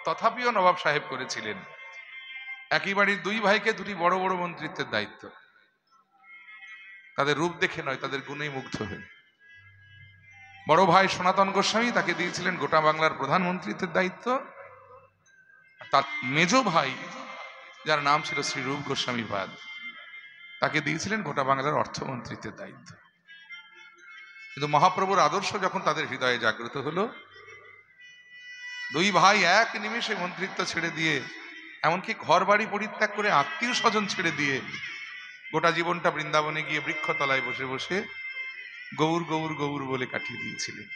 তথাপিও নবাব সাহেব করেছিলেন একই বাড়ির দুই ভাইকে দুটি বড় বড় মন্ত্রিত্বের দায়িত্ব, তাদের রূপ দেখে নয়, তাদের গুণেই মুগ্ধ হয়ে। বড় ভাই সনাতন গোস্বামী, তাকে দিয়েছিলেন গোটা বাংলার প্রধানমন্ত্রিত্বের দায়িত্ব। তার মেজ ভাই, যার নাম ছিল শ্রী রূপ গোস্বামী পাদ, তাকে দিয়েছিলেন গোটা বাংলার অর্থমন্ত্রিত্বের দায়িত্ব। কিন্তু মহাপ্রভুর আদর্শ যখন তাদের হৃদয়ে জাগ্রত হলো, দুই ভাই এক নিমেষে মন্ত্রিত্ব ছেড়ে দিয়ে, এমনকি ঘর বাড়ি পরিত্যাগ করে আত্মীয় স্বজন ছেড়ে দিয়ে গোটা জীবনটা বৃন্দাবনে গিয়ে বৃক্ষতলায় বসে বসে গৌর গৌর গৌর বলে কাটিয়ে দিয়েছিলেন।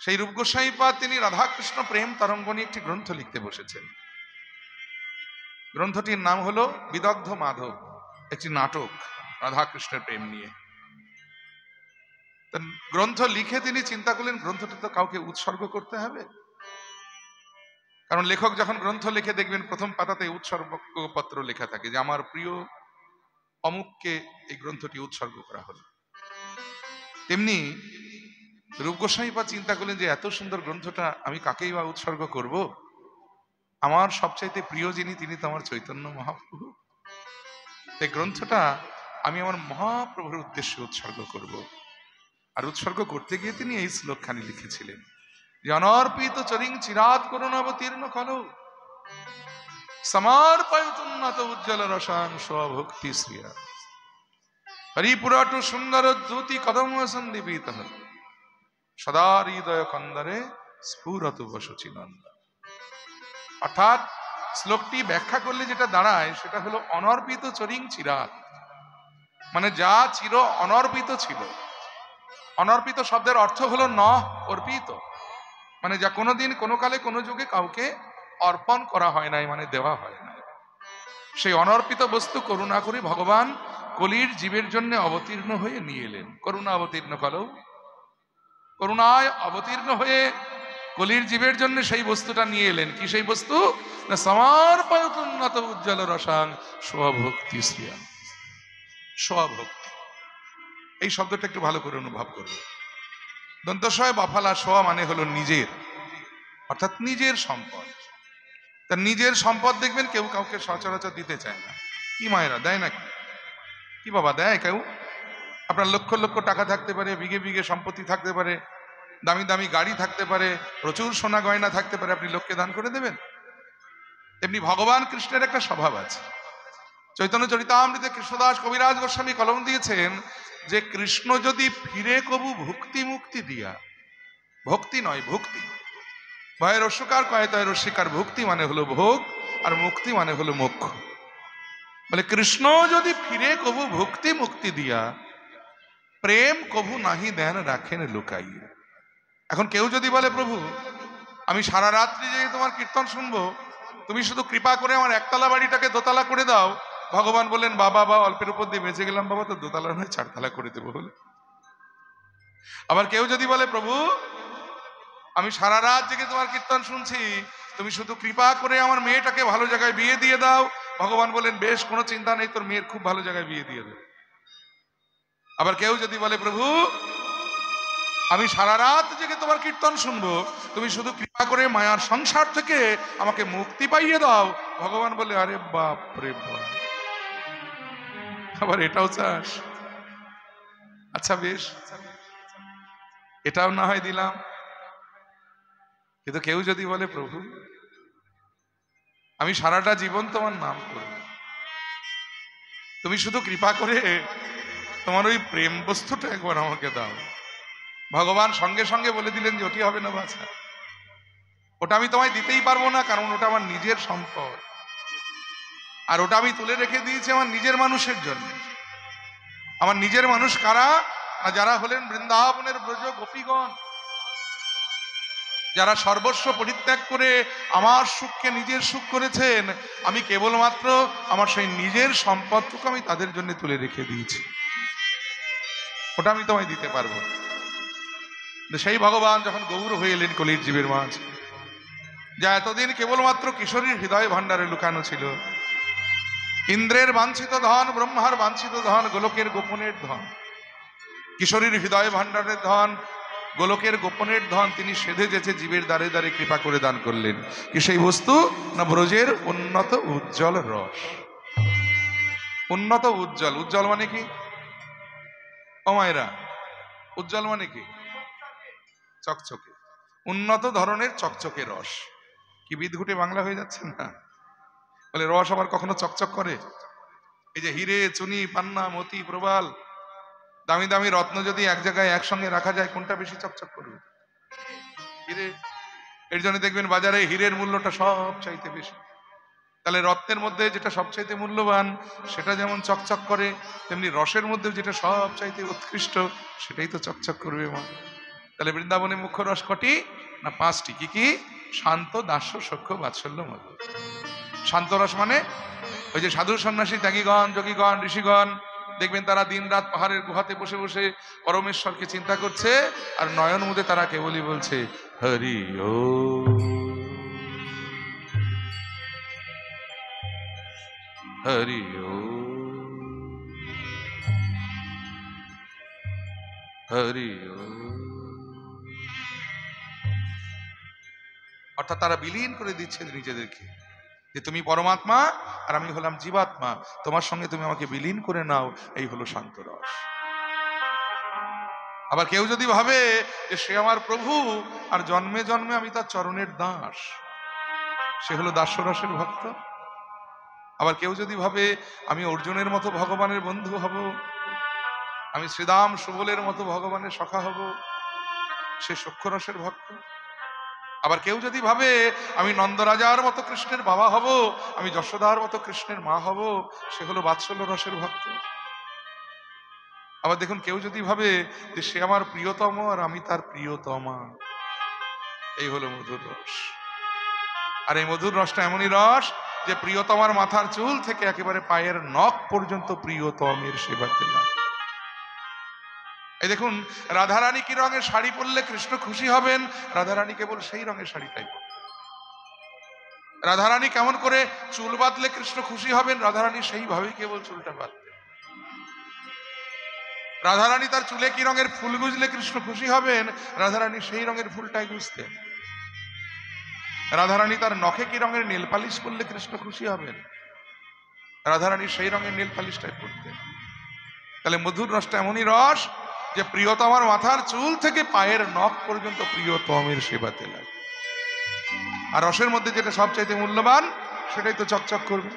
সেই রূপ গোস্বামী পাদ তিনি রাধাকৃষ্ণ প্রেম তরঙ্গ নিয়ে একটি গ্রন্থ লিখতে বসেছেন। গ্রন্থটির নাম হলো বিদগ্ধ মাধব, একটি নাটক রাধাকৃষ্ণের প্রেম নিয়ে। গ্রন্থ লিখে তিনি চিন্তা করলেন গ্রন্থটা তো কাউকে উৎসর্গ করতে হবে, কারণ লেখক যখন গ্রন্থ লিখে দেখবেন প্রথম পাতাতে উৎসর্গপত্র লেখা থাকে যে আমার প্রিয় অমুককে এই গ্রন্থটি উৎসর্গ করা হলো। তেমনি রূপ গোস্বামী পাদ চিন্তা করলেন যে এত সুন্দর গ্রন্থটা আমি কাকেই বা উৎসর্গ করব, আমার সবচাইতে প্রিয় যিনি তিনি তো আমার চৈতন্য মহাপ্রভু। এই গ্রন্থটা আমি আমার মহাপ্রভুর উদ্দেশ্যে উৎসর্গ করব। আর উৎসর্গ করতে গিয়ে তিনি এই শ্লোকখানি লিখেছিলেন যে অনর্পিত চরিং চিরাত করুণ অবতীর্ণ কল সমর্পয়তুন্নত উজ্জ্বল রসাং স্বভক্তি শ্রিয়া হরিপুরাট সুন্দর দ্যুতি কদম সন্দীপিত সদা হৃদয় কন্দরে স্ফুরত বসুচিনন্দ। অর্থাৎ শ্লোকটি ব্যাখ্যা করলে যেটা দাঁড়ায় সেটা হলো অনর্পিত চরিং চিরাত, মানে যা চির অনর্পিত ছিল। অনর্পিত শব্দের অর্থ হলো ন অর্পিত, মানে যা কোনোদিন কোনো কালে কোনো যুগে কাউকে অর্পণ করা হয় নাই, মানে দেওয়া হয় নাই। সেই অনর্পিত বস্তু করুণা করে ভগবান কলির জীবের জন্য অবতীর্ণ হয়ে নিয়ে এলেন। করুণা অবতীর্ণ কলো, করুণায় অবতীর্ণ হয়ে কলির জীবের জন্য সেই বস্তুটা নিয়ে এলেন। কি সেই বস্তু? না সমর্পয়তুন্নত উজ্জ্বল রসাং স্বভক্তি শ্রিয়া। স্বভক্তি, এই শব্দটা একটু ভালো করে অনুভব করবে। দন্তস্বয় বফালা স মানে হলো নিজের, অর্থাৎ নিজের সম্পদ। তার নিজের সম্পদ দেখবেন কেউ কাউকে সচরাচর দিতে চায় না। কি মায়েরা দেয় নাকি? কি বাবা দেয় কেউ? আপনার লক্ষ লক্ষ টাকা থাকতে পারে, বিঘে বিঘে সম্পত্তি থাকতে পারে, দামি দামি গাড়ি থাকতে পারে, প্রচুর সোনা গয়না থাকতে পারে, আপনি লোককে দান করে দেবেন? এমনি ভগবান কৃষ্ণের একটা স্বভাব আছে। চৈতন্য চরিতামৃতে কৃষ্ণদাস কবিরাজ গোস্বামী কলম দিয়েছেন যে কৃষ্ণ যদি ফিরে কবু ভক্তি মুক্তি দিয়া, ভক্তি নয় ভক্তি, ভয়ের অস্বীকার কয়তয়ের অস্বীকার, ভক্তি মানে হলো ভোগ আর মুক্তি মানে হলো মোক্ষ। বলে কৃষ্ণ যদি ফিরে কবু ভক্তি মুক্তি দিয়া, প্রেম কবু নাহি দেন রাখেন লুকাইয়া। এখন কেউ যদি বলে প্রভু আমি সারা রাত্রি জেগে তোমার কীর্তন শুনবো, তুমি শুধু কৃপা করে আমার একতলা বাড়িটাকে দোতলা করে দাও, ভগবান বললেন বাবা বা অল্পের উপর দিয়ে বেঁচে গেলাম বাবা, তো দোতলা নয় চারতলা করে দেবো বলে। আবার কেউ যদি বলে প্রভু আমি সারা রাত জেগে তোমার কীর্তন শুনছি, তুমি শুধু কৃপা করে আমার মেয়েটাকে ভালো জায়গায় বিয়ে দিয়ে দাও, ভগবান বলেন বেশ, কোনো চিন্তা নেই, তোর মেয়ের খুব ভালো জায়গায় বিয়ে দিয়ে দেবে। আবার কেউ যদি বলে প্রভু আমি সারা রাত জেগে তোমার কীর্তন শুনবো, তুমি শুধু কৃপা করে মায়ার সংসার থেকে আমাকে মুক্তি পাইয়ে দাও, ভগবান বলে আরে বাপ রে বাপ, আবার এটাও চাস? আচ্ছা বেশ, এটাও না হয় দিলাম। কিন্তু কেউ যদি বলে প্রভু আমি সারাটা জীবন তোমার নাম করব, তুমি শুধু কৃপা করে তোমার ওই প্রেম বস্তুটা একবার আমাকে দাও, ভগবান সঙ্গে সঙ্গে বলে দিলেন যে ওটি হবে না বাছা, ওটা আমি তোমায় দিতেই পারবো না, কারণ ওটা আমার নিজের সম্পদ, আর ওটা আমি তুলে রেখে দিয়েছি আমার নিজের মানুষের জন্য। আমার নিজের মানুষ কারা? যারা হলেন বৃন্দাবনের ব্রজ গোপীগণ, যারা সর্বস্ব পরিত্যাগ করে আমার সুখকে নিজের সুখ করেছেন। আমি কেবলমাত্র আমার সেই নিজের সম্পদটুকু আমি তাদের জন্য তুলে রেখে দিয়েছি, ওটা আমি তোমায় দিতে পারবো। সেই ভগবান যখন গৌর হয়ে এলেন কলির জীবের মাঝ, যা এতদিন কেবলমাত্র কিশোরীর হৃদয় ভাণ্ডারে লুকানো ছিল, ইন্দ্রের বাঞ্ছিত ধন, ব্রহ্মার বাঞ্ছিত ধন, গোলকের গোপনের ধন, কিশোরীর হৃদয় ভাণ্ডারের ধন, গোলকের গোপনের ধন তিনি সেধে যেছে জীবের দ্বারে দ্বারে কৃপা করে দান করলেন। কি সেই বস্তু? না ব্রজের উন্নত উজ্জ্বল রস। উন্নত উজ্জ্বল, উজ্জ্বল মানে কি ও মায়েরা? উজ্জ্বল মানে কি? চকচকে, উন্নত ধরনের চকচকে রস। কি বিদঘুটে বাংলা হয়ে যাচ্ছে না? বলে রস আবার কখনো চকচক করে? এই যে হিরে, চুনি, পান্না, মতি, প্রবাল, দামি দামি রত্ন যদি এক জায়গায় একসঙ্গে রাখা যায়, কোনটা বেশি চকচক করবে? হিরে। এর জন্য দেখবেন বাজারে হীরের মূল্যটা সব চাইতে বেশি। তাহলে রত্নের মধ্যে যেটা সবচাইতে মূল্যবান সেটা যেমন চকচক করে, তেমনি রসের মধ্যে যেটা সব চাইতে উৎকৃষ্ট সেটাই তো চকচক করবে মা। তাহলে বৃন্দাবনে মুখ্য রস কটি? না 5টি। কি কি? শান্ত, দাস্য, সখ্য, বাৎসল্য, মধুর। শান্ত রস মানে ওই যে সাধু সন্ন্যাসী, ত্যাগীগণ, যোগীগণ, ঋষিগণ দেখবেন তারা দিন রাত পাহাড়ের গুহাতে বসে বসে পরমেশ্বরকে চিন্তা করছে, আর নয়ন মুদে তারা কেবলই বলছে হরি ও, হরি ও, হরি ও। অর্থাৎ তারা বিলীন করে দিচ্ছেন নিজেদেরকে, যে তুমি পরমাত্মা আর আমি হলাম জীবাত্মা, তোমার সঙ্গে তুমি আমাকে বিলীন করে নাও। এই হলো শান্ত রস। আবার কেউ যদি ভাবে যে সে আমার প্রভু আর জন্মে জন্মে আমি তার চরণের দাস, সে হলো দাস্যরসের ভক্ত। আবার কেউ যদি ভাবে আমি অর্জুনের মতো ভগবানের বন্ধু হব, আমি শ্রীদাম সুবলের মতো ভগবানের সখা হব, সে সখ্যরসের ভক্ত। আবার কেউ যদি ভাবে আমি নন্দরাজার মতো কৃষ্ণের বাবা হব, আমি যশোদার মতো কৃষ্ণের মা হব, সে হলো বাৎসল্য রসের ভক্ত। আবার দেখুন কেউ যদি ভাবে যে সে আমার প্রিয়তম আর আমি তার প্রিয়তমা, এই হলো মধুর রস। আর এই মধুর রসটা এমনই রস যে প্রিয়তমার মাথার চুল থেকে একেবারে পায়ের নখ পর্যন্ত প্রিয়তমের সেবাতে লাগে। এই দেখুন রাধারানী কি রঙের শাড়ি পরলে কৃষ্ণ খুশি হবেন, রাধারানী কেবল সেই রঙের শাড়িটাই পরবেন। রাধারানী কেমন করে চুল বাঁধলে কৃষ্ণ খুশি হবেন, রাধারানী সেইভাবেই কেবল চুলটা বাঁধবেন। রাধারানী তার চুলে কি রঙের ফুল গুজলে কৃষ্ণ খুশি হবেন, রাধারানী সেই রঙের ফুলটাই গুজতেন। রাধারানী তার নখে কি রঙের নেল পালিশ করলে কৃষ্ণ খুশি হবেন, রাধারানী সেই রঙের নেল পালিশটাই পরতেন। তাহলে মধুর রসটা এমনই রস যে প্রিয়তমার মাথার চুল থেকে পায়ের নখ পর্যন্ত প্রিয়তমের সেবাতে লাগে। আর রসের মধ্যে যেটা সবচাইতে মূল্যবান সেটাই তো চকচক করবে।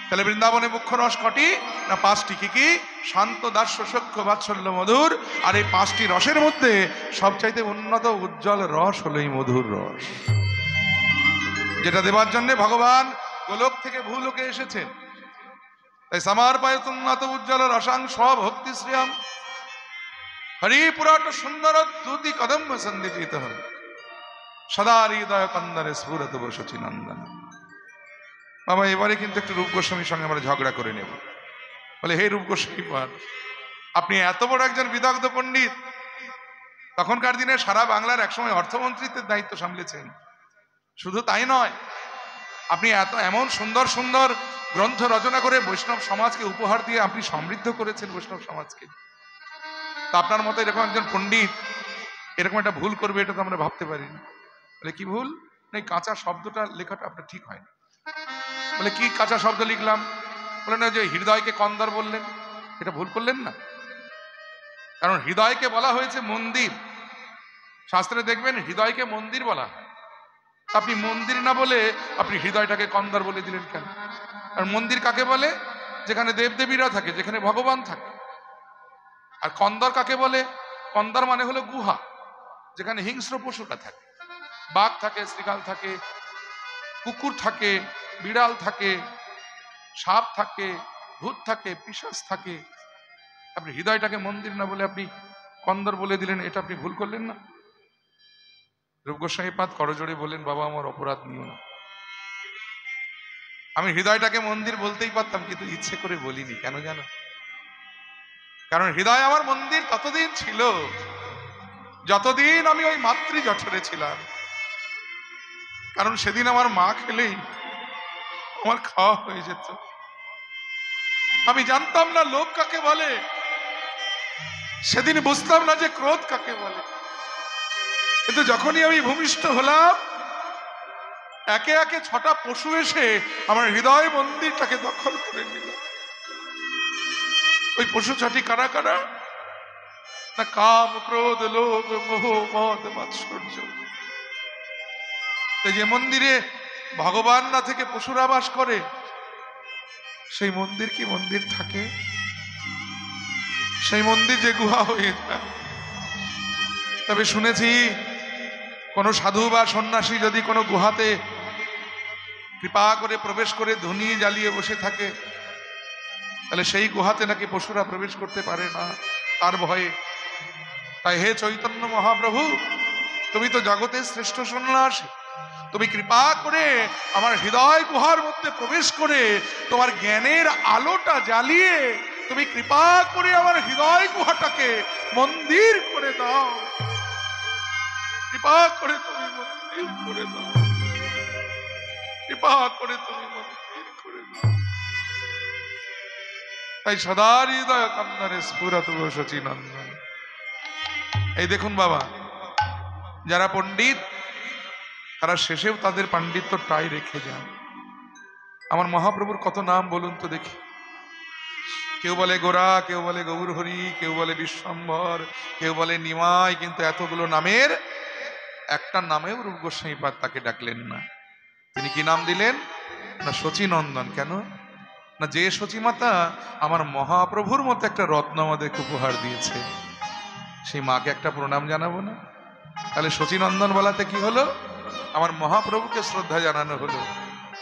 তাহলে বৃন্দাবনে মুখ্য রস কটি? না 5টি। কি কি? শান্ত, দাস্য, সখ্য, বাৎসল্য, মধুর। আর এই 5টি রসের মধ্যে সবচাইতে উন্নত উজ্জ্বল রস হলো এই মধুর রস, যেটা দেবার জন্য ভগবান গোলক থেকে ভূলোকে এসেছেন। তাই সমর্পয়ত উন্নত উজ্জ্বল রসাং স্বভক্তি শ্রিয়াম হরিপুরাট সুন্দর দ্যুতি কদম্ব সন্দীপিত সদা হৃদয় কন্দরে স্ফুরত বসচি নন্দন। বাবা এবারে কিন্তু একটু রূপ গোস্বামীর সঙ্গে আমরা ঝগড়া করে নেব। বলে হে রূপ গোস্বামী পাদ, আপনি এত বড় একজন বিদগ্ধ পণ্ডিত, তখনকার দিনে সারা বাংলার একসময় অর্থমন্ত্রীত্বের দায়িত্ব সামলেছেন। শুধু তাই নয়, আপনি এমন সুন্দর সুন্দর গ্রন্থ রচনা করে বৈষ্ণব সমাজকে উপহার দিয়ে আপনি সমৃদ্ধ করেছেন বৈষ্ণব সমাজকে। তা আপনার মতো এরকম একজন পণ্ডিত এরকম একটা ভুল করবে এটা তো আমরা ভাবতে পারিনি। বলে কি ভুল? এই কাঁচা শব্দটা লেখাটা আপনার ঠিক হয়নি। বলে কি কাঁচা শব্দ লিখলাম? বলে না, যে হৃদয়কে কন্দর বললেন, এটা ভুল করলেন না। কারণ হৃদয়কে বলা হয়েছে মন্দির, শাস্ত্রে দেখবেন হৃদয়কে মন্দির বলা হয়। আপনি মন্দির না বলে আপনি হৃদয়টাকে কন্দর বলে দিলেন কেন? আর মন্দির কাকে বলে? যেখানে দেবদেবীরা থাকে, যেখানে ভগবান থাকে। আর কন্দর কাকে বলে? কন্দর মানে হলো গুহা, যেখানে হিংস্র পশুটা থাকে, বাঘ থাকে, শ্রীকাল থাকে, কুকুর থাকে, বিড়াল থাকে, সাপ থাকে, ভূত থাকে, পিশাচ থাকে। আপনি হৃদয়টাকে মন্দির না বলে আপনি কন্দর বলে দিলেন, এটা আপনি ভুল করলেন না? রূপ গোস্বামী পাদ করজোড়ে বললেন, বাবা আমার অপরাধ নিও না, আমি হৃদয়টাকে মন্দির বলতেই পারতাম, কিন্তু ইচ্ছে করে বলিনি। কেন জানো? কারণ হৃদয় আমার মন্দির ততদিন ছিল যতদিন আমি ওই মাতৃ জঠরে ছিলাম। কারণ সেদিন আমার মা খেলেই আমার খাওয়া হয়ে যেত। আমি জানতাম না লোভ কাকে বলে, সেদিন বুঝতাম না যে ক্রোধ কাকে বলে। কিন্তু যখনই আমি ভূমিষ্ঠ হলাম, একে একে 6টা পশু এসে আমার হৃদয় মন্দিরটাকে দখল করে নিল। ওই পশু 6টি কারা কারা? না কাম, ক্রোধ, লোভ, মোহ, মদ, মাৎসর্য। যে মন্দিরে ভগবান না থেকে পশুরা বাস করে, সেই মন্দির কি মন্দির থাকে? সেই মন্দির যে গুহা হয়ে যায়। তবে শুনেছি কোন সাধু বা সন্ন্যাসী যদি কোনো গুহাতে কৃপা করে প্রবেশ করে ধুনি জ্বালিয়ে বসে থাকে, তাহলে সেই গুহাতে নাকি পশুরা প্রবেশ করতে পারে না তার ভয়ে। তাই হে চৈতন্য মহাপ্রভু, তুমি তো জগতের শ্রেষ্ঠ সন্ন্যাসী, তুমি কৃপা করে আমার হৃদয় গুহার মধ্যে প্রবেশ করে তোমার জ্ঞানের আলোটা জ্বালিয়ে তুমি কৃপা করে আমার হৃদয় গুহাটাকে মন্দির করে দাও। কৃপা করে তুমি মন্দির করে দাও, কৃপা করে তুমি মন্দির করে দাও। তাই সদা হৃদয় কান্দরে স্ফুরত শচীনন্দন। এই দেখুন বাবা, যারা পণ্ডিত তারা শেষেও তাদের পাণ্ডিত্যটাই রেখে যান। আমার মহাপ্রভুর কত নাম বলুন তো দেখি। কেউ বলে গোরা, কেউ বলে গৌরহরি, কেউ বলে বিশ্বম্ভর, কেউ বলে নিমাই, কিন্তু এতগুলো নামের একটা নামেও রূপ গোস্বামী পাদ তাকে ডাকলেন না। তিনি কি নাম দিলেন? না শচীনন্দন। কেন না? যে শচীমাতা আমার মহাপ্রভুর মতো একটা রত্ন আমাদেরকে উপহার দিয়েছে, সেই মাকে একটা প্রণাম জানাবো না? তাহলে শচীনন্দন বলাতে কি হলো? আমার মহাপ্রভুকে শ্রদ্ধা জানানো হলো,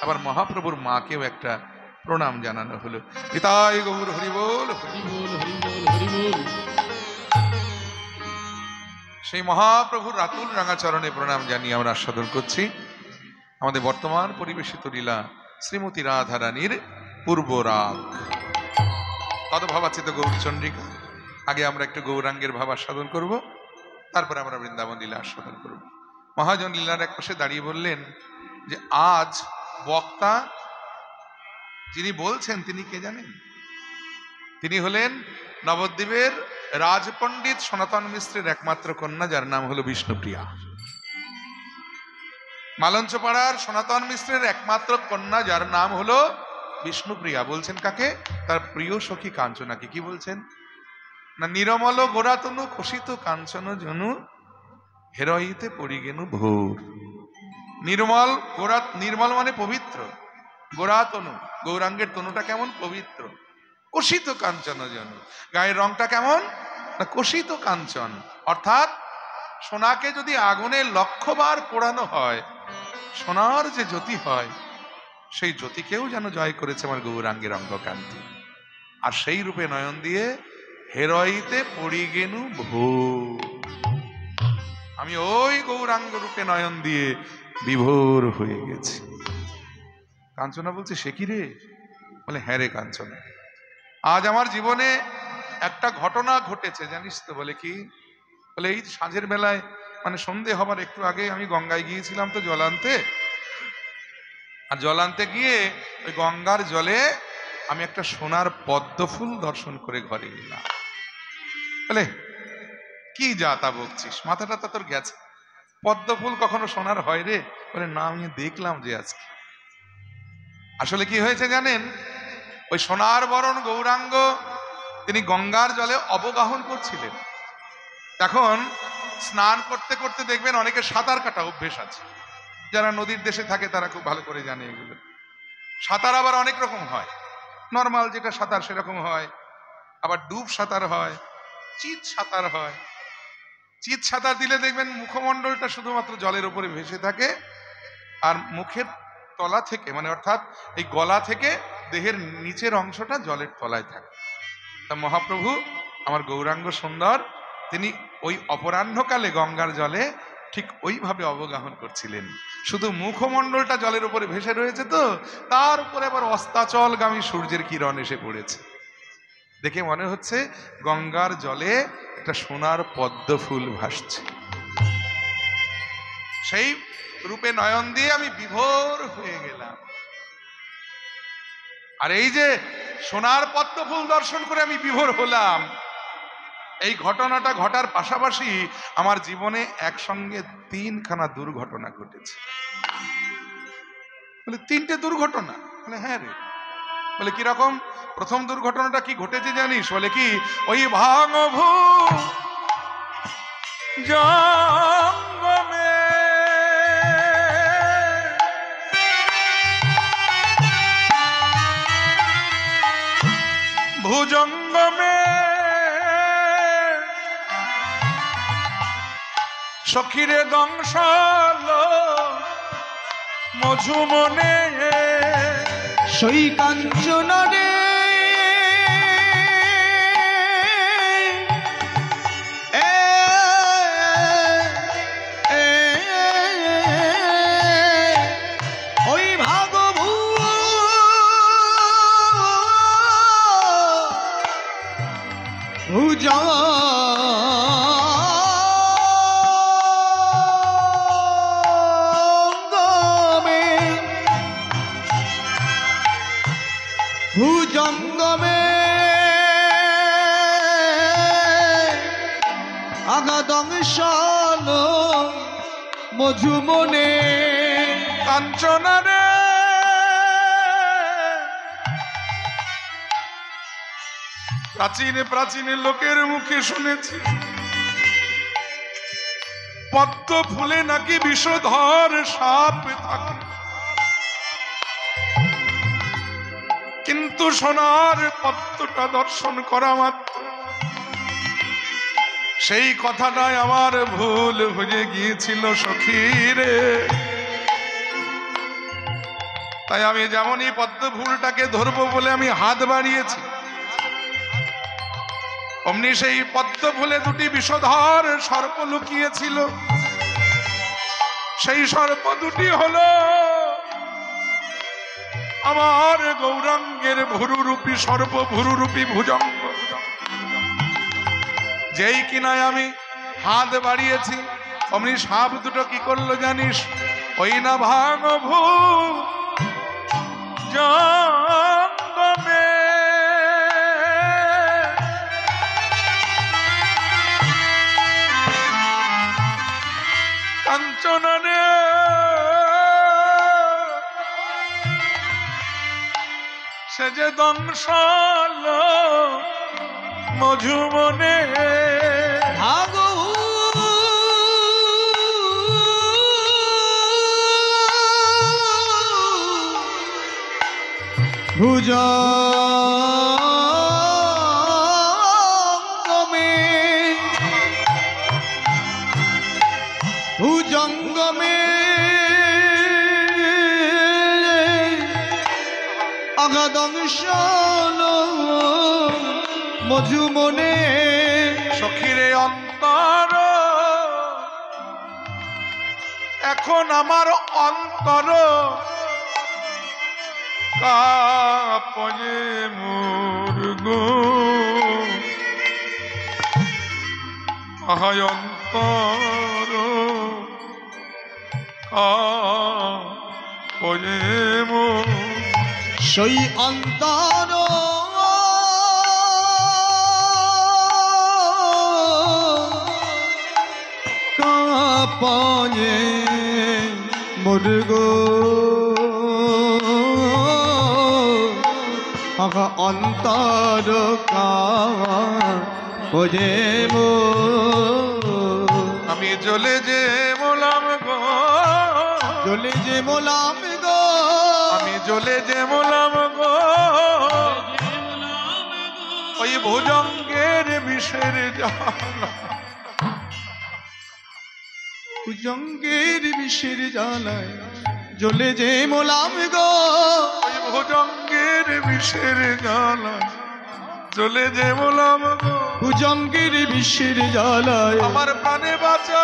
আবার মহাপ্রভুর মাকেও একটা প্রণাম জানানো হলো। পিতাই গৌর হরিবোল হরিবোল হরিবোল হরিবোল। সেই মহাপ্রভুর রাতুল রাঙাচরণে প্রণাম জানিয়ে আমরা আস্বাদন করছি আমাদের বর্তমান পরিবেশিত লীলা শ্রীমতী রাধা রানীর পূর্ব রাগ তদ্ভাবাচিত গৌরচন্দ্রিকা। আগে আমরা একটু গৌরাঙ্গের ভাব আস্বাদন করব, তারপরে আমরা বৃন্দাবন লীলা আস্বাদন করব। মহাজন লীলার এক পাশে দাঁড়িয়ে বললেন যে আজ বক্তা যিনি বলছেন তিনি কে জানেন? তিনি হলেন নবদ্বীপের রাজপণ্ডিত সনাতন মিশ্রের একমাত্র কন্যা, যার নাম হলো বিষ্ণুপ্রিয়া। মালঞ্চপাড়ার সনাতন মিশ্রের একমাত্র কন্যা, যার নাম হলো বিষ্ণুপ্রিয়া। বলছেন কাকে? তার প্রিয় সখী কাঞ্চনাকে। কি বলছেন? না নিরমল গোরাতনু খসিত কাঞ্চন জনু হেরইতে পড়ি গেনু ভোর। নির্মল গোরা, নির্মল মানে পবিত্র, গোরাতনু গৌরাঙ্গের তনুটা কেমন? পবিত্র। কষিত কাঞ্চন জনু, গায়ের রংটা কেমন? না কষিত কাঞ্চন, অর্থাৎ সোনাকে যদি আগুনে 1,00,000 বার পোড়ানো হয়, সোনার যে জ্যোতি হয়, সেই জ্যোতিকেও যেন জয় করেছে আমার গৌরাঙ্গের অঙ্গকান্তি। আর সেই রূপে নয়ন দিয়ে হেরইতে পড়ি গেনু ভোর। আমি ওই গৌরাঙ্গ রূপে নয়ন দিয়ে বিভোর হয়ে গেছি। কাঞ্চনা বলছে সে কি রে? বলে হ্যাঁ রে কাঞ্চনা, আজ আমার জীবনে একটা ঘটনা ঘটেছে জানিস তো? বলে কি? বলে এই সাঁঝের বেলায়, মানে সন্ধে হবার একটু আগে আমি গঙ্গায় গিয়েছিলাম তো জল আনতে, আর জল আনতে গিয়ে ওই গঙ্গার জলে আমি একটা সোনার পদ্ম ফুল দর্শন করে ঘরে এলাম। বলে কি যা তা বকছিস, মাথাটা তো তোর গেছে, পদ্ম ফুল কখনো সোনার হয় রে? বলে না, আমি দেখলাম যে আজকে। আসলে কি হয়েছে জানেন? ওই সোনার বরণ গৌরাঙ্গ তিনি গঙ্গার জলে অবগাহন করছিলেন। এখন স্নান করতে করতে দেখবেন অনেকে সাঁতার কাটা অভ্যেস আছে, যারা নদীর দেশে থাকে তারা খুব ভালো করে জানে এগুলো। সাঁতার আবার অনেক রকম হয়, নর্মাল যেটা সাঁতার সেরকম হয়, আবার ডুব সাঁতার হয়, চিৎ সাঁতার হয়। চিৎ সাঁতার দিলে দেখবেন মুখমণ্ডলটা শুধুমাত্র জলের উপরে ভেসে থাকে, আর মুখের তলা থেকে, মানে অর্থাৎ এই গলা থেকে দেহের নিচের অংশটা জলের তলায় থাকে। তা মহাপ্রভু আমার গৌরাঙ্গ সুন্দর তিনি ওই অপরাহ্নকালে গঙ্গার জলে ঠিক ওইভাবে অবগাহন করছিলেন। শুধু মুখমণ্ডলটা জলের উপরে ভেসে রয়েছে, তো তার উপরে আবার অস্তাচলগামী সূর্যের কিরণ এসে পড়েছে। দেখে মনে হচ্ছে গঙ্গার জলে একটা সোনার পদ্ম ফুল ভাসছে। সেই রূপে নয়ন দিয়ে আমি বিভোর হয়ে গেলাম। আর এই যে সোনার পদ্ম ফুল দর্শন করে আমি বিভোর হলাম, এই ঘটনাটা ঘটার পাশাপাশি আমার জীবনে একসঙ্গে 3খানা দুর্ঘটনা ঘটেছে। বলে 3টে দুর্ঘটনা? বলে হ্যাঁ রে। বলে কিরকম? প্রথম দুর্ঘটনাটা কি ঘটেছে জানিস? বলে কি, ওই ভাঙভূ জঙ্গমে ভুজঙ্গমে সখীরে দংশাল মঝুমনে সই কাঞ্চন রে ওই ভাগভূ ভুজা ভুজঙ্গমে আগাদংশাল মঝুমনে কাঞ্চনারে প্রাচীনে লোকের মুখে শুনেছি পদ্ম ফুলে নাকি বিষধর সাপ থাকে, কিন্তু সোনার পদ্মটা দর্শন করা মাত্র সেই কথাটাই আমার ভুল হয়ে গিয়েছিল সখীরে। তাই আমি যেমনই পদ্ম ফুলটাকে ধরবো বলে আমি হাত বাড়িয়েছি, অমনি সেই পদ্ম ফুলে 2টি বিষধর সর্প লুকিয়েছিল। সেই সর্প 2টি হলো আমার গৌরাঙ্গের ভুরুরূপী সর্প, ভুরুরূপী ভুজঙ্গ। যেই কিনায় আমি হাত বাড়িয়েছি অমনি সাপ 2টো কি করলো জানিস? ওই না ভাঙভূ জঙ্গমে কাঞ্চনে সে যে দংশাল মঝুমনে ভাগভূ ভুজঙ্গমে ভুজঙ্গমে আগাদংশাল মঝুমনে সখীরে অন্তর, এখন আমার অন্তর কাঁপে মুরগো, আহায় অন্তর কাঁপে মোর। সই অন্তর কাঁপে মুরগো, আগা অন্তর কাঁপে মোর। আমি জ্বলে যে মোলাম গো, জ্বলে যে মোলাম গো, আমি জ্বলে যে মোলাম গো, ওই ভুজঙ্গের বিষের জ্বালা, ভুজঙ্গের বিষের জ্বালায় জ্বলে যে মোলাম গো, ওই ভুজঙ্গের বিষের জ্বালা জ্বলে যে মোলাম গো, ভুজঙ্গের বিষের জ্বালায় আমার প্রাণে বাঁচা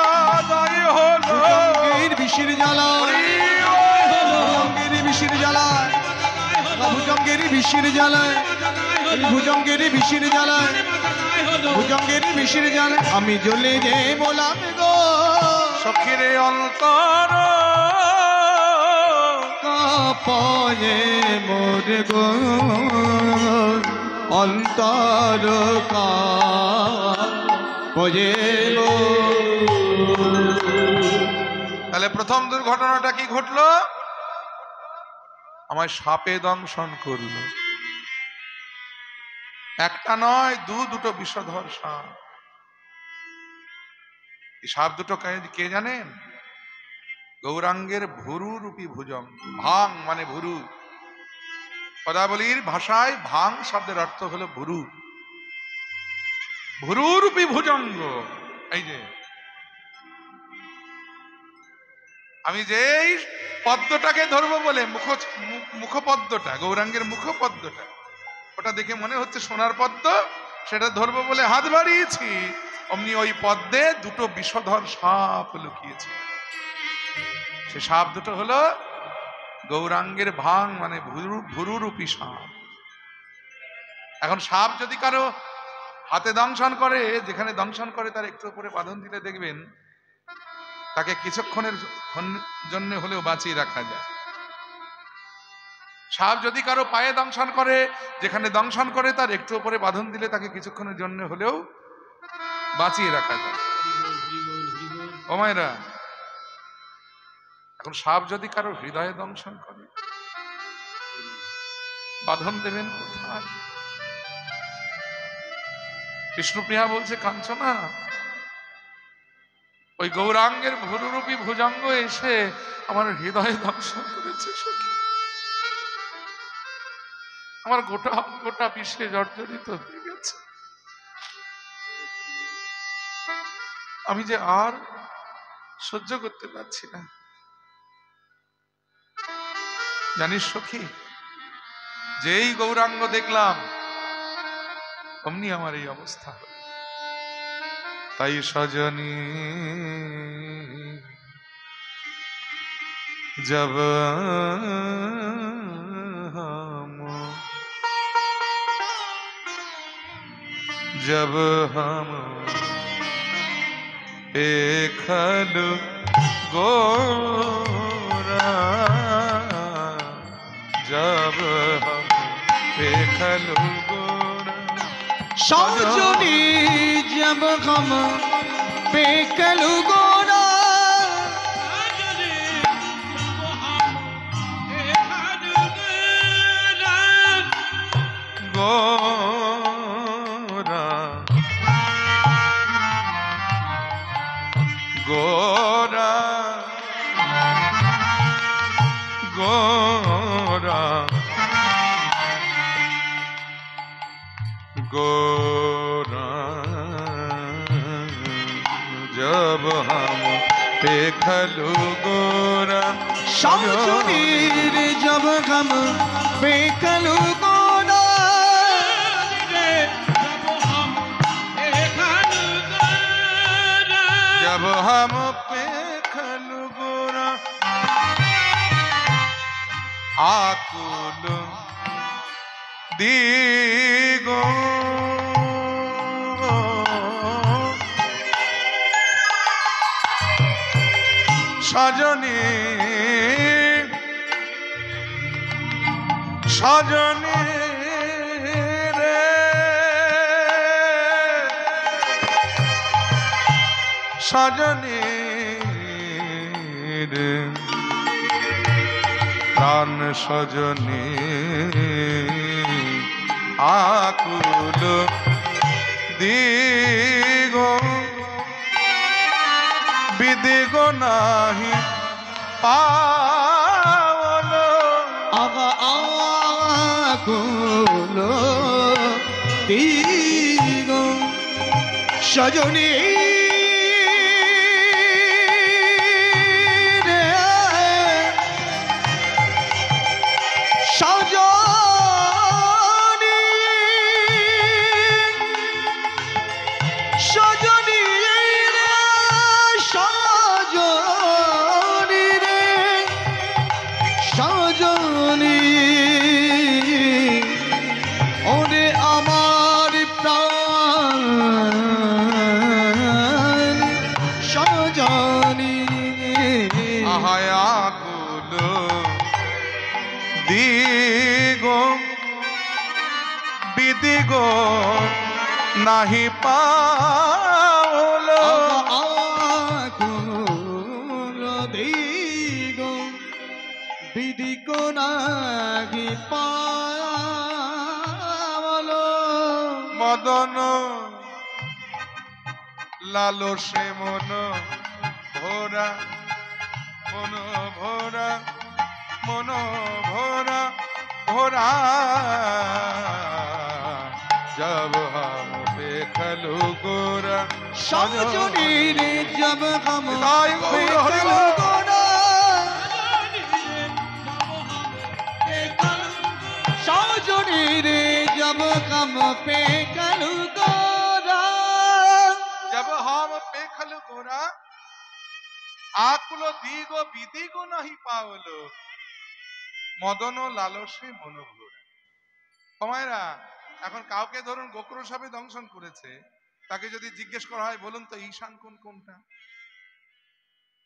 দায় হলো, ভুজঙ্গের বিষের জ্বালায়, ভুজঙ্গের বিষের জ্বালায়, ভুজঙ্গের বিষের জ্বালায়, ভুজঙ্গের বিষের জ্বালায়, ভুজঙ্গের বিষের জ্বালায় আমি জ্বলে যে মোলাম গো, সখীরে অন্তর কাঁপে মোর গো, অন্তর কাঁপে ভজে গো। তাহলে প্রথম দুর্ঘটনাটা কি ঘটলো? আমায় সাপে দংশন করলো। একটা নয়, দুটো বিষধর সাপ। এই সাপ দুটো কে জানেন? গৌরাঙ্গের ভুরু রূপী ভুজঙ্গ। ভাং মানে ভুরু। পদাবলীর ভাষায় ভাং শব্দের অর্থ হলো ভুরু। ভুরু রূপী ভুজঙ্গ। এই যে আমি যেই পদ্মটাকে ধরবো বলে মুখপদ্মটা, গৌরাঙ্গের মুখপদ্মটা, ওটা দেখে মনে হচ্ছে সোনার পদ্ম, সেটা ধরবো বলে হাত বাড়িয়েছি, অমনি ওই পদ্মে দুটো বিষধর সাপ লুকিয়েছে। সে সাপ দুটো হলো গৌরাঙ্গের ভাং মানে ভুরুরূপী সাপ। এখন সাপ যদি কারো হাতে দংশন করে, যেখানে দংশন করে তার একটু উপরে বাঁধন দিলে দেখবেন তাকে কিছুক্ষণের জন্য হলেও বাঁচিয়ে রাখা যায়। সাপ যদি কারো পায়ে দংশন করে, যেখানে দংশন করে তার একটু উপরে বাঁধন দিলে তাকে কিছুক্ষণের জন্য হলেও বাঁচিয়ে রাখা যায়। ও মায়েরা, এখন সাপ যদি কারো হৃদয়ে দংশন করে, বাঁধন দেবেন কোথায়? বিষ্ণুপ্রিয়া বলছে, কাঞ্চনা, ওই গৌরাঙ্গের ভুরুরূপী ভুজঙ্গ এসে আমার হৃদয়ে দংশন করেছে সখী। আমার গোটা বিশ্বে জর্জরিত হয়ে গেছে। আমি যে আর সহ্য করতে পারছি না। জানিস সখী, যেই গৌরাঙ্গ দেখলাম অমনি আমার এই অবস্থা হল। তাই সজনী जब हम देखल गोरा, जब हम देखल गोरा, सजनी जब हम देखल गोरा, गोरा गोरा गोरा, जब हम देखलू गोरा, सजनीर जब हम देखल गोरा, जब हम देखलू गोरा, आकुल दीगो सजनी सजनी रे सजनी रे प्राण सजनी आकुल दीगो विदिगो नाही पावलो, आगा आकुल दीगो सजनी रे सजनी सजनी रे सजनी रे सजनी ओरे আমার প্রাণ সজনী আহায় আকুল দিগো বিদিগো নাহি পাওলো আকুল দিগ বিদিক নাহি পাওলো মদন লালসে মন ভোরা মন ভোরা মন ভোরা ভোরা जब हम देखलु गोरा সজনী রে জব हम তাই গৌর হরি বল। সজনী রে জব हम पे कलु गोरा जब हम पेखलु गोरा आकुल दिगो बिदिगो नहीं पावलो মদন লালসে মন ভোরা। কমায়রা এখন কাউকে ধরুন গোকুল সাপে দংশন করেছে, তাকে যদি জিজ্ঞেস করা হয় বলুন তো ঈশান কোন কোনটা,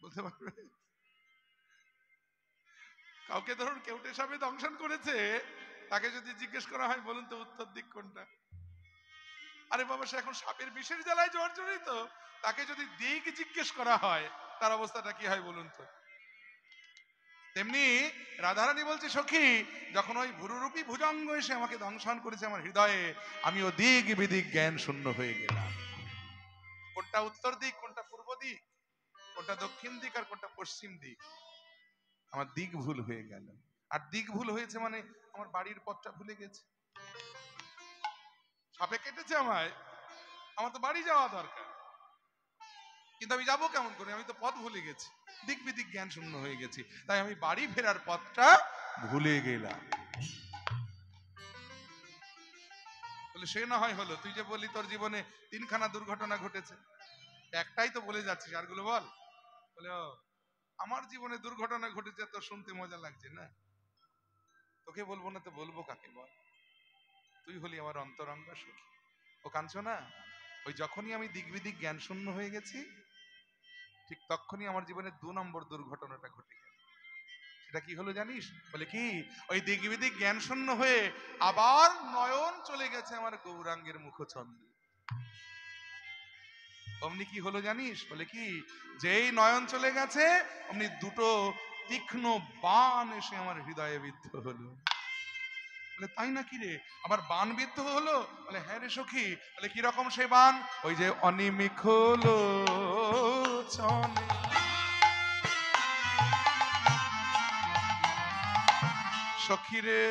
বলতে পারবে? কাউকে ধরুন কেউটে সাপে দংশন করেছে, তাকে যদি জিজ্ঞেস করা হয় বলুন তো উত্তর দিক কোনটা। আরে বাবা, সে এখন সাপের বিষের জ্বালায় জর্জরিত, তাকে যদি দিক জিজ্ঞেস করা হয় তার অবস্থাটা কি হয় বলুন তো। তেমনি রাধারানী বলছে, সখী যখন ওই ভুরুরূপী ভুজঙ্গ এসে আমাকে দংশন করেছে আমার হৃদয়ে, আমি ও দিক বিদিক জ্ঞান শূন্য হয়ে গেলাম। কোনটা উত্তর দিক, কোনটা পূর্ব দিক, কোনটা দক্ষিণ দিক আর কোনটা পশ্চিম দিক, আমার দিক ভুল হয়ে গেল। আর দিক ভুল হয়েছে মানে আমার বাড়ির পথটা ভুলে গেছে। সাপে কেটেছে আমায়, আমার তো বাড়ি যাওয়া দরকার, কিন্তু আমি যাবো কেমন করে? আমি তো পথ ভুলে গেছি, দিক বিদিক জ্ঞান শূন্য হয়ে গেছি, তাই আমি বাড়ি ফেরার পথটা ভুলে গেলাম। বলে সে না হয় হলো, তুই যে বলি তোর জীবনে 3খানা দুর্ঘটনা ঘটেছে, একটাই তো বলে যাচ্ছিস, আরগুলো বল। বলে ও, আমার জীবনে দুর্ঘটনা ঘটেছে তো শুনতে মজা লাগছে না, তোকে বলবো না তো বলবো কাকে বল? তুই হলি আমার অন্তরঙ্গা সখী। ও কাঁদছো না? ওই যখনই আমি দিক বিদিক জ্ঞান শূন্য হয়ে গেছি, ঠিক তখনই আমার জীবনে 2 নম্বর দুর্ঘটনাটা ঘটে গেল। সেটা কি হলো জানিস? বলে কি, ওই দিক বিদিক জ্ঞান শূন্য হয়ে আবার নয়ন চলে গেছে আমার গৌরাঙ্গের মুখচন্দ্রে। অমনি কি হলো জানিস? বলে কি, যেই নয়ন চলে গেছে অমনি 2টো তীক্ষ্ণ বাণ এসে আমার হৃদয়ে বিদ্ধ হলো। বলে তাই নাকি রে, আবার বাণ বিদ্ধ হলো? বলে হ্যাঁ রে সখী। বলে কিরকম সে বাণ? ওই যে অনিমিক হলো চনে সখী রে,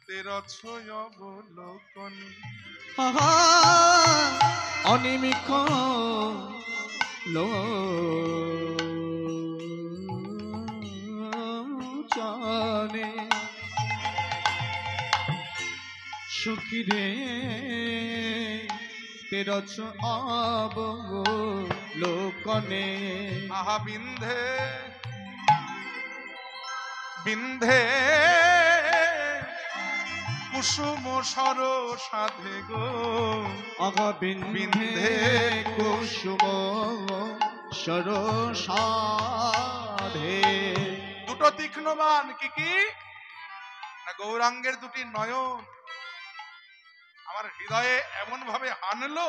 তেরছ অবলোকনে অনিমিক লোচনে সখী রে তেরছ অবলোকনে। আহা বিন্ধে বিন্ধে কুসুম সর সাধে গো, আগা বিন্ধে কুসুম সরসাধে। 2টো তীক্ষ্ণ বাণ, কি কি না? গৌরাঙ্গের 2টি নয়ন আমার হৃদয়ে এমন ভাবে হানলো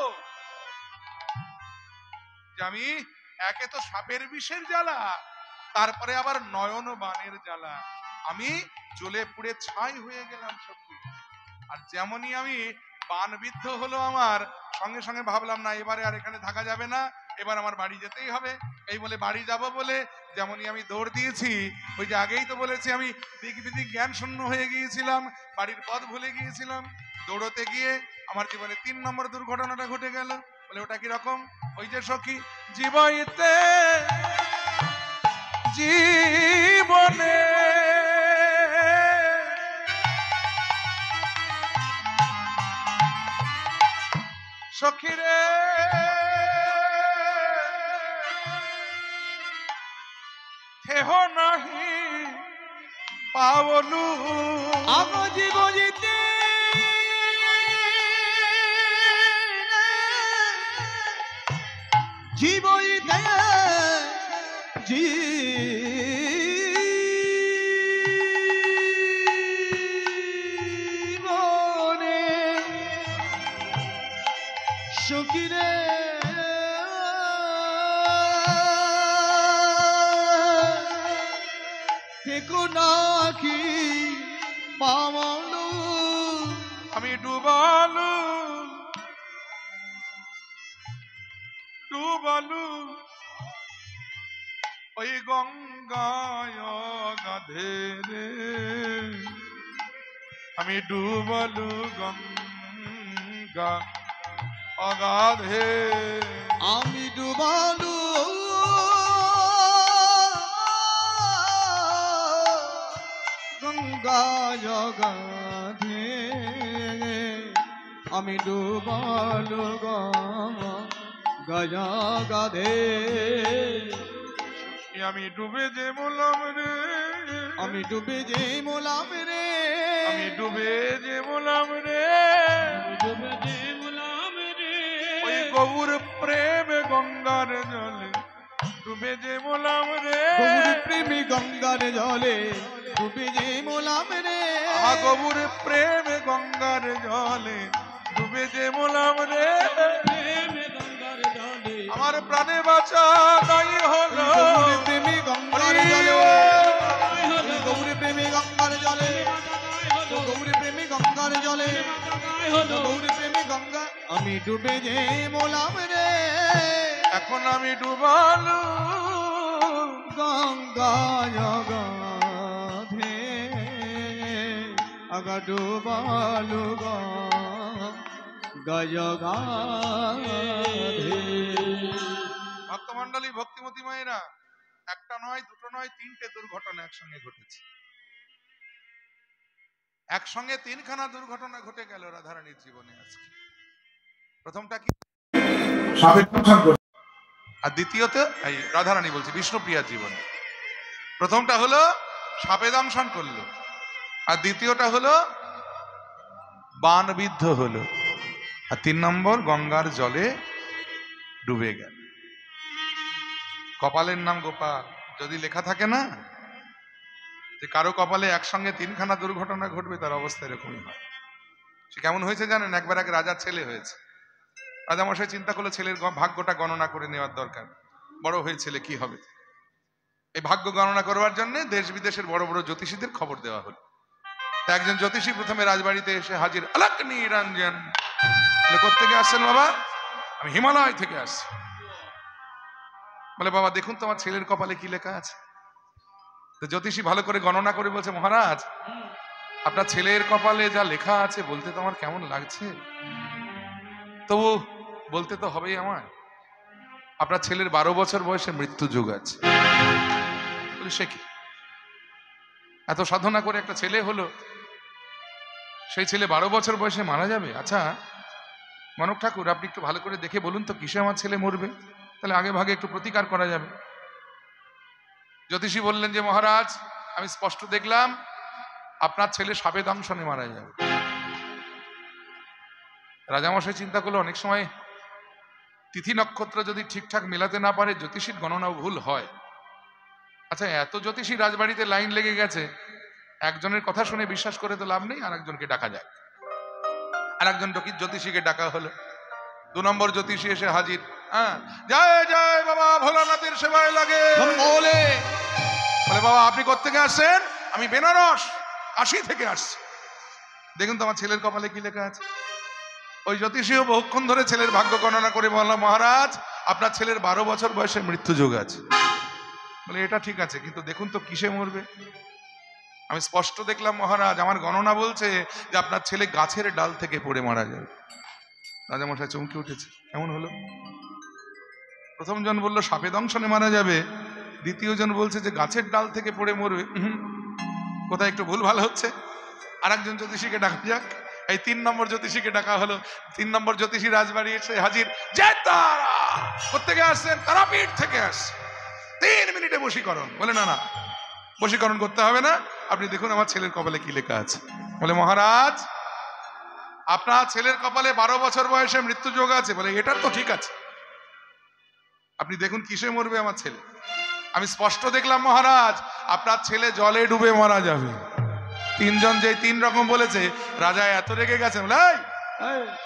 যে আমি একে তো সাপের বিষের জ্বালা, তারপরে আবার নয়ন বাণের জ্বালা, আমি জ্বলে পুড়ে ছাই হয়ে গেলাম সত্যি। আর যেমনই আমি বাণবিদ্ধ হলো আমার, সঙ্গে সঙ্গে ভাবলাম না এবারে আর এখানে থাকা যাবে না, এবার আমার বাড়ি যেতেই হবে। এই বলে বাড়ি যাব বলে যেমনই আমি দৌড় দিয়েছি, ওই যে আগেই তো বলেছি আমি দিক বিদিক জ্ঞান শূন্য হয়ে গিয়েছিলাম, বাড়ির পথ ভুলে গিয়েছিলাম। দৌড়তে গিয়ে আমার জীবনে 3 নম্বর দুর্ঘটনাটা ঘটে গেল। বলে ওটা কি রকম? ওই যে সখী জীবইতে জীবনে সখী রে থেহ নাহি পাওলু আগ জীবজিতে জীবইতে নাকি পামলু আমি ডুবালু ডুবালু ওই গঙ্গায় গাধে রে আমি ডুবালু গঙ্গা অগাধে আমি ডুবালু গঙ্গা জগাধে আমি ডুবালু গঙ্গা জগাধে আমি ডুবে যে মোলাম রে আমি ডুবে যে মোলাম রে আমি ডুবে যে মোলাম রে ডুবে যে মোলাম রে ওই গৌর প্রেমে গঙ্গার জলে ডুবে যে মোলাম রে গৌর প্রেমী গঙ্গার জলে ডুবে যে মোলাম রে গৌর প্রেমে গঙ্গার জলে ডুবে যে মোলাম রে গঙ্গার জলে আমার প্রাণে বাঁচা নাই হলো গৌর প্রেমী গঙ্গার জলে গৌর প্রেমী গঙ্গার জলে গৌর প্রেমী গঙ্গার জলে গৌর প্রেমী গঙ্গা আমি ডুবে যে মোলাম রে এখন আমি ডুবালু গঙ্গা জগাধে আগা ডুবালু গঙ্গা জগাধে ভক্তমন্ডলী ভক্তিমতী মায়েরা একটা নয় দুটো নয় তিনটে দুর্ঘটনা একসঙ্গে ঘটেছে একসঙ্গে তিনখানা দুর্ঘটনা ঘটে গেল রাধারানীর জীবনে আজকে প্রথমটা কি আর দ্বিতীয়ত এই রাধারানী বলছি বিষ্ণুপ্রিয়ার জীবনে প্রথমটা হলো সাপে দংশন করলো আর দ্বিতীয়টা হলো বানবিদ্ধ হলো আর 3 নম্বর গঙ্গার জলে ডুবে গেল কপালের নাম গোপাল যদি লেখা থাকে না যে কারো কপালে একসঙ্গে তিনখানা দুর্ঘটনা ঘটবে তার অবস্থা এরকমই হয় সে কেমন হয়েছে জানেন একবার এক রাজার ছেলে হয়েছে রাজামশাই চিন্তা করলো ছেলের ভাগ্যটা গণনা করে নেওয়ার দরকার বড় হয়ে ছেলে কি হবে এই ভাগ্য গণনা করবার জন্য দেশ বিদেশের বড় বড় জ্যোতিষীদের খবর দেওয়া হলো তা একজন জ্যোতিষী প্রথমে রাজবাড়িতে এসে হাজির আলাক নিরঞ্জন বলে কোত্থেকে আসছেন বাবা আমি হিমালয় থেকে আসছি বলে বাবা দেখুন তোমার ছেলের কপালে কি লেখা আছে তো জ্যোতিষী ভালো করে গণনা করে বলছে মহারাজ আপনার ছেলের কপালে যা লেখা আছে বলতে তো আমার কেমন লাগছে তবু বলতে তো হবেই আমায় আপনার ছেলের 12 বছর বয়সে মৃত্যু যোগ আছে বলে সে কি এত সাধনা করে একটা ছেলে হলো সেই ছেলে 12 বছর বয়সে মারা যাবে আচ্ছা মানব ঠাকুর আপনি একটু ভালো করে দেখে বলুন তো কিসে আমার ছেলে মরবে তাহলে আগে ভাগে একটু প্রতিকার করা যাবে জ্যোতিষী বললেন যে মহারাজ আমি স্পষ্ট দেখলাম আপনার ছেলে সাপে দংশনে মারা যাবে রাজামশাই চিন্তা করলো অনেক সময় তিথি নক্ষত্র যদি ঠিকঠাক মেলাতে না পারে জ্যোতিষীর গণনাও ভুল হয় আচ্ছা এত জ্যোতিষী রাজবাড়িতে লাইন লেগে গেছে একজনের কথা শুনে বিশ্বাস করে তো লাভ নেই আর একজনকে ডাকা যায় আর একজন জ্যোতিষীকে ডাকা হলো 2 নম্বর জ্যোতিষী এসে হাজির জয় জয় বাবা ভোলানাথের সেবায় লাগে বলে বাবা আপনি কোত্থেকে আসছেন আমি বেনারস কাশী থেকে আসছি দেখুন তো আমার ছেলের কপালে কি লেখা আছে ওই জ্যোতিষীও বহুক্ষণ ধরে ছেলের ভাগ্য গণনা করে বলল মহারাজ আপনার ছেলের 12 বছর বয়সে মৃত্যু যোগ আছে বলে এটা ঠিক আছে কিন্তু দেখুন তো কিসে মরবে আমি স্পষ্ট দেখলাম মহারাজ আমার গণনা বলছে যে আপনার ছেলে গাছের ডাল থেকে পড়ে মারা যাবে রাজামশাই চমকে উঠেছে কেমন হলো প্রথম জন বলল সাপে দংশনে মারা যাবে দ্বিতীয় জন বলছে যে গাছের ডাল থেকে পড়ে মরবে কোথায় একটু ভুলভাল হচ্ছে আর একজন জ্যোতিষীকে ডাকা যাক এই 3 নম্বর জ্যোতিষীকে ডাকা হলো 3 নম্বর জ্যোতিষী রাজবাড়ি এসে হাজির জয় তারা কোত্থেকে আসছেন তারাপীঠ থেকে আসছে 3 মিনিটে বশীকরণ বলে না না বশীকরণ করতে হবে না আপনি দেখুন আমার ছেলের কপালে কি লেখা আছে বলে মহারাজ আপনার ছেলের কপালে 12 বছর বয়সে মৃত্যু যোগ আছে বলে এটা তো ঠিক আছে আপনি দেখুন কিসে মরবে আমার ছেলে আমি স্পষ্ট দেখলাম মহারাজ আপনার ছেলে জলে ডুবে মারা যাবে 3 জন যে 3 রকম বলেছে রাজা এত রেগে গেছেন বলে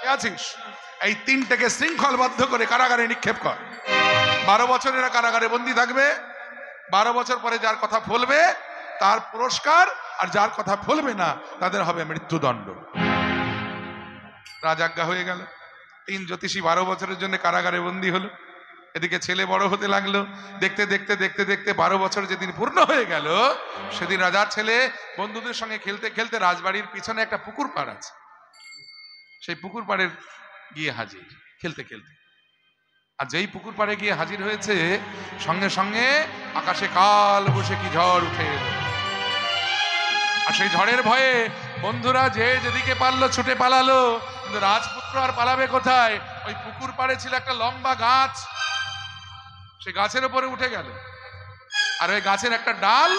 এই আছিস এই 3টেকে শৃঙ্খলবদ্ধ করে কারাগারে নিক্ষেপ কর 12 বছর এরা কারাগারে বন্দী থাকবে 12 বছর পরে যার কথা বলবে তার পুরস্কার, আর যার কথা বলবে না তাদের হবে মৃত্যুদণ্ড। রাজাজ্ঞা হয়ে গেল। 3 জ্যোতিষী 12 বছরের জন্য কারাগারে বন্দী হলো। এদিকে ছেলে বড় হতে লাগলো। দেখতে দেখতে দেখতে দেখতে 12 বছর যেদিন পূর্ণ হয়ে গেল, সেদিন রাজার ছেলে বন্ধুদের সঙ্গে খেলতে খেলতে রাজবাড়ির পিছনে একটা পুকুর পাড় আছে, সেই পুকুর পাড়ে গিয়ে হাজির খেলতে খেলতে। আর যেই পুকুর পাড়ে গিয়ে হাজির হয়েছে, সঙ্গে সঙ্গে আকাশে কাল বৈশাখী ঝড় উঠে এলো। আর সেই ঝড়ের ভয়ে বন্ধুরা যে যেদিকে পারলো ছুটে পালালো, কিন্তু রাজপুত্র আর পালাবে কোথায়? ওই পুকুর পাড়ে ছিল একটা লম্বা গাছ, সে গাছের উপরে উঠে গেল। আর ওই গাছের একটা ডাল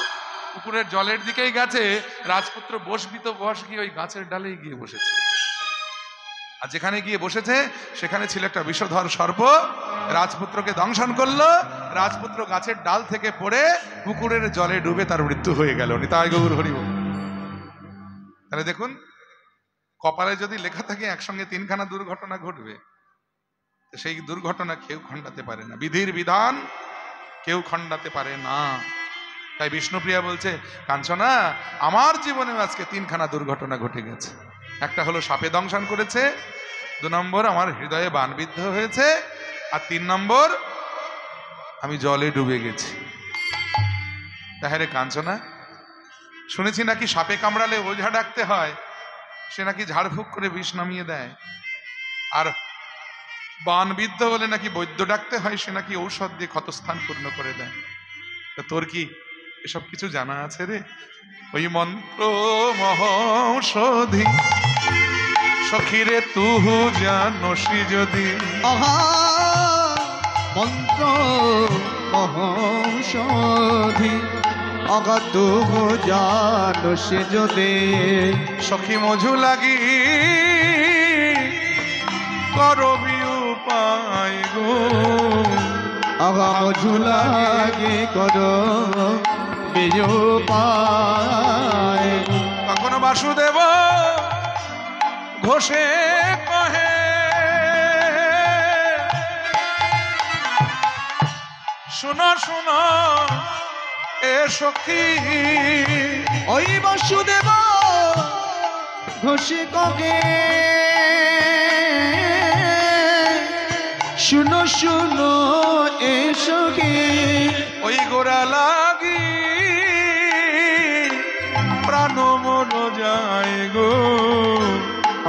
পুকুরের জলের দিকেই গেছে, রাজপুত্র বসবি তো বস গিয়ে ওই গাছের ডালেই গিয়ে বসেছে। আর যেখানে গিয়ে বসেছে সেখানে ছিল একটা বিষধর সর্প, রাজপুত্রকে দংশন করলো। রাজপুত্র গাছের ডাল থেকে পড়ে পুকুরের জলে ডুবে তার মৃত্যু হয়ে গেল। নিতাই গৌর হরি বল। তাহলে দেখুন, কপালে যদি লেখা থাকে একসঙ্গে 3খানা দুর্ঘটনা ঘটবে, সেই দুর্ঘটনা কেউ খণ্ডাতে পারে না, বিধির বিধান কেউ খণ্ডাতে পারে না। তাই বিষ্ণুপ্রিয়া বলছে, কাঞ্চনা আমার জীবনে আজকে 3খানা দুর্ঘটনা ঘটে গেছে। একটা হলো সাপে দংশন করেছে, 2 নম্বর আমার হৃদয়ে বাণবিদ্ধ হয়েছে, আর 3 নম্বর আমি জলে ডুবে গেছি। তাহলে কাঞ্চনা, শুনেছি নাকি সাপে কামড়ালে ওঝা ডাকতে হয়, সে নাকি ঝাড়ফুঁক করে বিষ নামিয়ে দেয়। আর বাণবিদ্ধ হলে নাকি বৈদ্য ডাকতে হয়, সে নাকি ঔষধ দিয়ে ক্ষতস্থান পূর্ণ করে দেয়। তা তোর কি এসব কিছু জানা আছে রে? ওই মন্ত্র মহৌষধি সখীরে তুহু জানসি যদি। আহা মন্ত্র মহৌষধি অগত জানসি যদি। সখী মধু লাগি করবি উপায় গো। আগা মধু লাগি করো উপায়। তখন বাসুদেব ঘোষে কহে, শোনো শোনো এ সখী। ওই বাসুদেব ঘোষে কহে, শুনো শুনো এ সখী। ওই গোড়া লাগি প্রাণ মন যায় গো।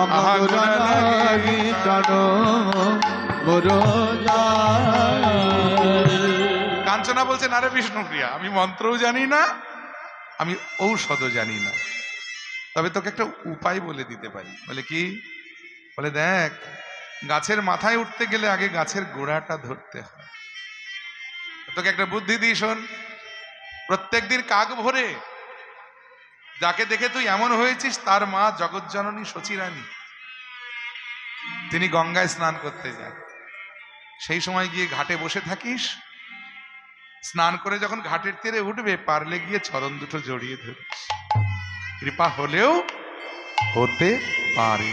আমার গোড়া লাগি প্রাণ মন যায়। কাঞ্চনা বলছে, না রে বিষ্ণুপ্রিয়া, আমি মন্ত্রও জানি না, আমি ঔষধও জানি না, তবে তোকে একটা উপায় বলে দিতে পারি। বলে কি? বলে দেখ, গাছের মাথায় উঠতে গেলে আগে গাছের গোড়াটা ধরতে হয়। তোকে একটা বুদ্ধি দিই, শোন। প্রত্যেকদিন কাক ভোরে যাকে দেখে তুই এমন হয়েছিস, তার মা জগজ্জননী শচীরানী, তিনি গঙ্গায় স্নান করতে যান। সেই সময় গিয়ে ঘাটে বসে থাকিস, স্নান করে যখন ঘাটের তীরে উঠবে, পারলে গিয়ে চরণ দুটো জড়িয়ে ধরিস। কৃপা হলেও হতে পারে।